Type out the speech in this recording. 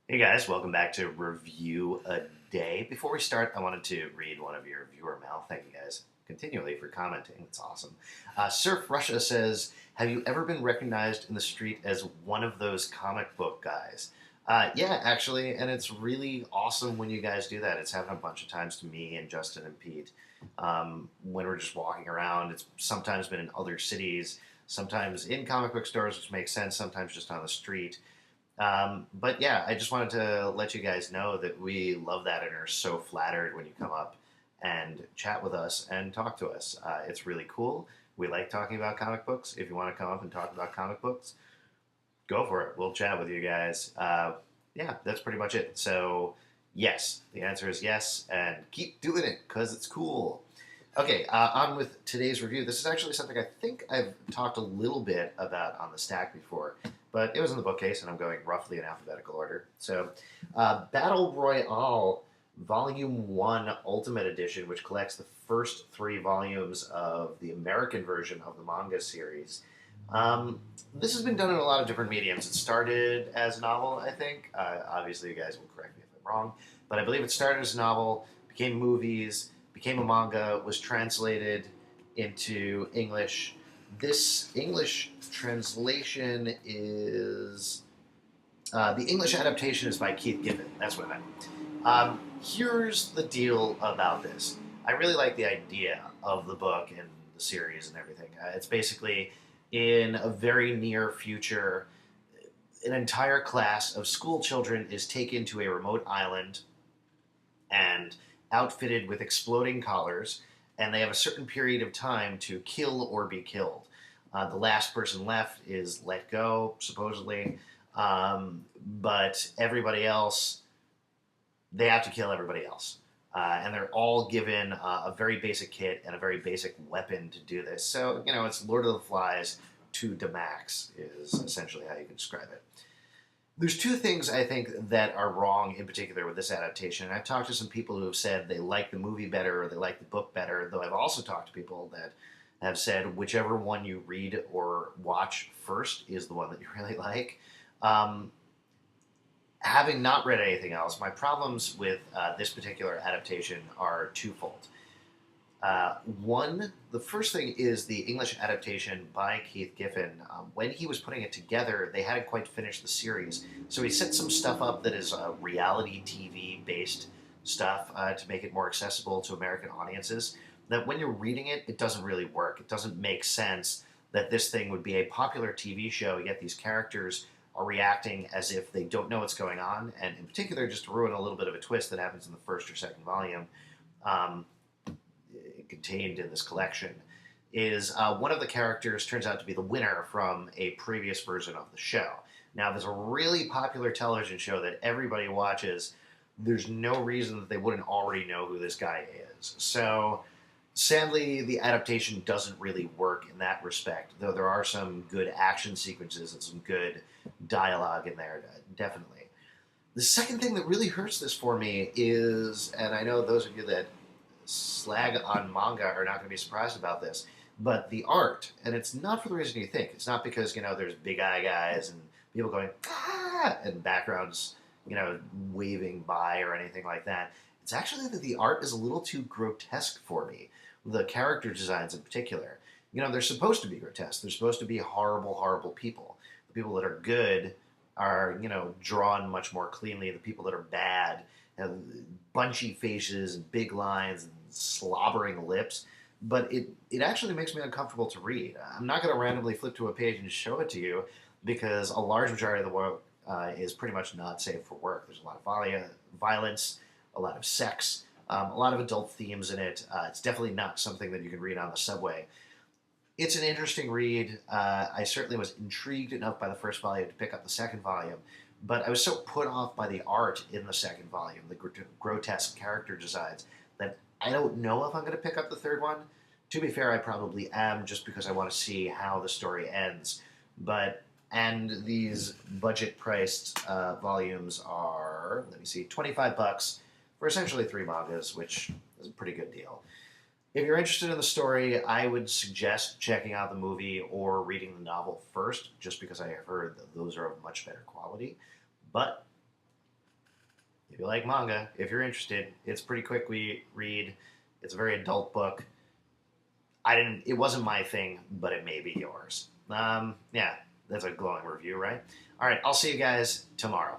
Hey guys, welcome back to Review a Day. Before we start, I wanted to read one of your viewer mail. Thank you guys continually for commenting. It's awesome. Surf Russia says, "Have you ever been recognized in the street as one of those comic book guys?" Yeah, actually, and it's really awesome when you guys do that. It's happened a bunch of times to me and Justin and Pete when we're just walking around. It's sometimes been in other cities, sometimes in comic book stores, which makes sense, sometimes just on the street. But yeah, I just wanted to let you guys know that we love that and are so flattered when you come up and chat with us and talk to us. It's really cool. We like talking about comic books. If you want to come up and talk about comic books, go for it. We'll chat with you guys. Yeah, that's pretty much it. So, yes, the answer is yes, and keep doing it because it's cool. Okay, on with today's review. This is actually something I think I've talked a little bit about on the stack before, but it was in the bookcase, and I'm going roughly in alphabetical order. So, Battle Royale Volume 1 Ultimate Edition, which collects the first three volumes of the American version of the manga series. This has been done in a lot of different mediums. It started as a novel, I think. Obviously, you guys will correct me if I'm wrong, but I believe it started as a novel, became movies, became a manga, was translated into English. This English translation is the English adaptation is by Keith Giffen. That's what I meant. Here's the deal about this. I really like the idea of the book and the series and everything. It's basically in a very near future, an entire class of school children is taken to a remote island and outfitted with exploding collars, and they have a certain period of time to kill or be killed. The last person left is let go, supposedly, but everybody else, they have to kill everybody else. And they're all given a very basic kit and a very basic weapon to do this. So, it's Lord of the Flies to the max, is essentially how you can describe it. There's two things I think that are wrong in particular with this adaptation. And I've talked to some people who have said they like the movie better or they like the book better, though I've also talked to people that have said whichever one you read or watch first is the one that you really like. Um, Having not read anything else, my problems with this particular adaptation are twofold. One, the first thing is the English adaptation by Keith Giffen. When he was putting it together, they hadn't quite finished the series, so he set some stuff up that is reality TV based stuff to make it more accessible to American audiences. That when you're reading it, it doesn't really work. It doesn't make sense that this thing would be a popular TV show, yet these characters are reacting as if they don't know what's going on. And in particular, just to ruin a little bit of a twist that happens in the first or second volume, um, contained in this collection, is one of the characters turns out to be the winner from a previous version of the show. Now, there's a really popular television show that everybody watches. There's no reason that they wouldn't already know who this guy is. So, sadly, the adaptation doesn't really work in that respect, though there are some good action sequences and some good dialogue in there, definitely. The second thing that really hurts this for me is, and I know those of you that slag on manga are not going to be surprised about this, but the art, and it's not for the reason you think. It's not because, there's big eye guys and people going, ah, and backgrounds, waving by or anything like that. It's actually that the art is a little too grotesque for me. The character designs in particular. They're supposed to be grotesque. They're supposed to be horrible, horrible people. The people that are good are, drawn much more cleanly. The people that are bad have bunchy faces and big lines and slobbering lips. But it actually makes me uncomfortable to read. I'm not going to randomly flip to a page and show it to you because a large majority of the work is pretty much not safe for work. There's a lot of violence, a lot of sex, a lot of adult themes in it. It's definitely not something that you can read on the subway. It's an interesting read. I certainly was intrigued enough by the first volume to pick up the second volume, but I was so put off by the art in the second volume, the grotesque character designs, that I don't know if I'm going to pick up the third one. To be fair, I probably am, just because I want to see how the story ends. And these budget-priced volumes are, let me see, $25 for essentially three mangas, which is a pretty good deal. If you're interested in the story, I would suggest checking out the movie or reading the novel first, just because I have heard that those are of much better quality. But if you like manga, if you're interested, it's pretty quick read. It's a very adult book. It wasn't my thing, but it may be yours. Yeah, that's a glowing review, right? All right, I'll see you guys tomorrow.